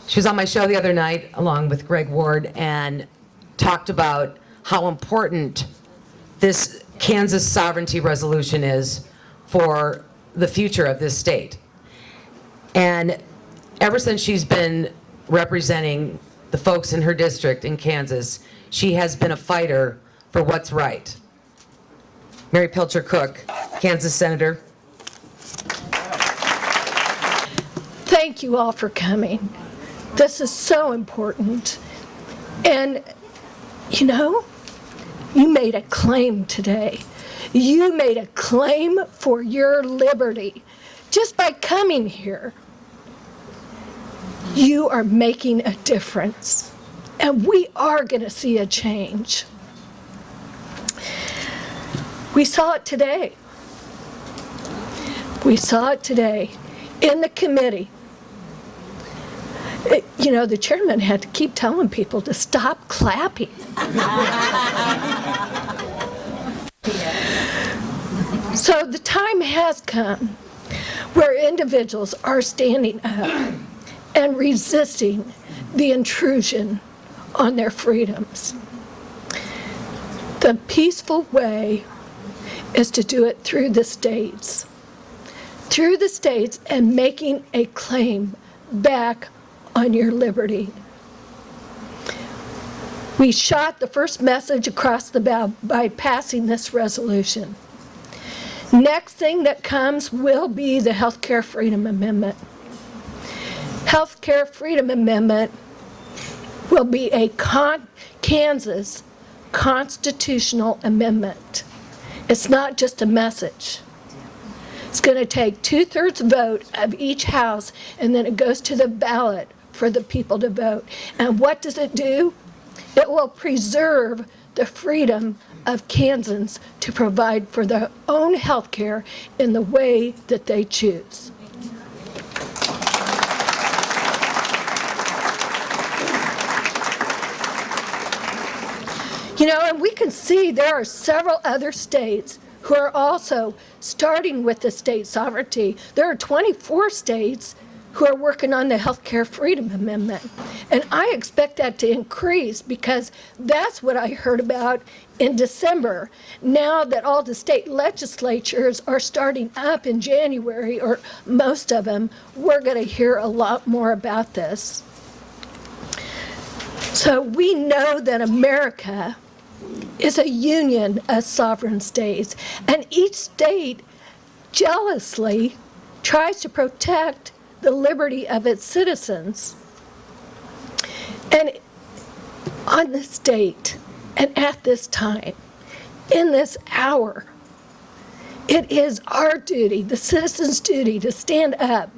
She was on my show the other night along with Greg Ward and talked about how important this Kansas sovereignty resolution is for the future of this state. And ever since she's been representing the folks in her district in Kansas, she has been a fighter for what's right. Mary Pilcher-Cook, Kansas Senator. Thank you all for coming. This is so important. And, you know, you made a claim today. You made a claim for your liberty. Just by coming here, you are making a difference. And we are going to see a change. We saw it today. We saw it today in the committee. You know, the chairman had to keep telling people to stop clapping. So the time has come where individuals are standing up and resisting the intrusion on their freedoms. The peaceful way is to do it through the states. Through the states and making a claim back on your liberty. We shot the first message across the bow by passing this resolution. Next thing that comes will be the Healthcare Freedom Amendment. Healthcare Freedom Amendment will be a Kansas constitutional amendment. It's not just a message. It's going to take 2/3 vote of each house, and then it goes to the ballot for the people to vote. And what does it do? It will preserve the freedom of Kansans to provide for their own health care in the way that they choose. You know, and we can see there are several other states who are also starting with the state sovereignty. There are 24 states who are working on the Healthcare Freedom Amendment. And I expect that to increase because that's what I heard about in December. Now that all the state legislatures are starting up in January, or most of them, we're going to hear a lot more about this. So we know that America is a union of sovereign states, and each state jealously tries to protect the liberty of its citizens. And on this date and at this time, in this hour, it is our duty, the citizens' duty, to stand up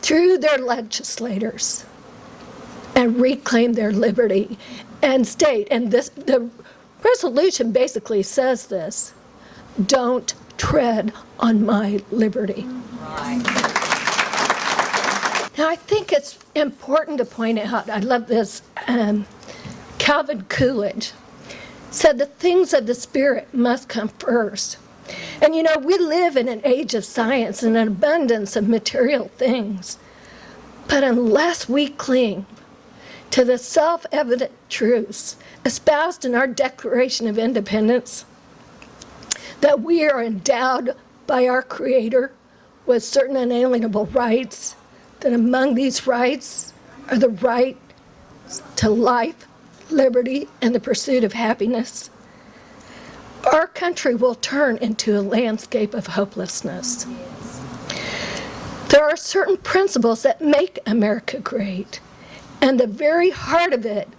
through their legislators and reclaim their liberty and state. And the resolution basically says this: don't tread on my liberty. Right. Now, I think it's important to point out, I love this, Calvin Coolidge said the things of the Spirit must come first. And you know, we live in an age of science and an abundance of material things. But unless we cling to the self-evident truths espoused in our Declaration of Independence, that we are endowed by our Creator with certain unalienable rights, that among these rights are the right to life, liberty, and the pursuit of happiness, our country will turn into a landscape of hopelessness. There are certain principles that make America great, and the very heart of it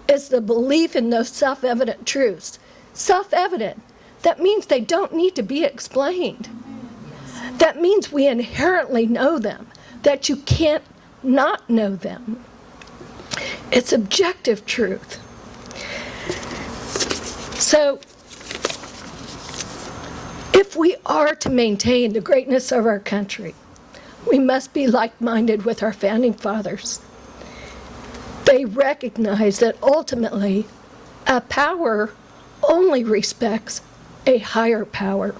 is the belief in those self-evident truths. Self-evident, that means they don't need to be explained. That means we inherently know them, that you can't not know them. It's objective truth. So, if we are to maintain the greatness of our country, we must be like-minded with our founding fathers. They recognize that ultimately, a power only respects a higher power.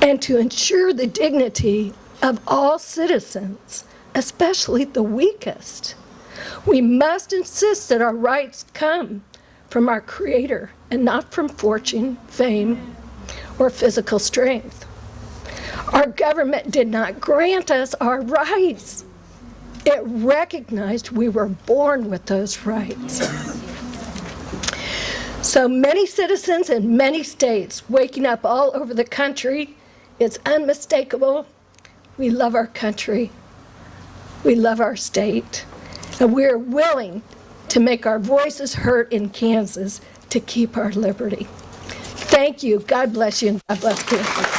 And to ensure the dignity of all citizens, especially the weakest. We must insist that our rights come from our Creator and not from fortune, fame, or physical strength. Our government did not grant us our rights. It recognized we were born with those rights. So many citizens in many states waking up all over the country, it's unmistakable. We love our country. We love our state. And we're willing to make our voices heard in Kansas to keep our liberty. Thank you. God bless you, and God bless Kansas.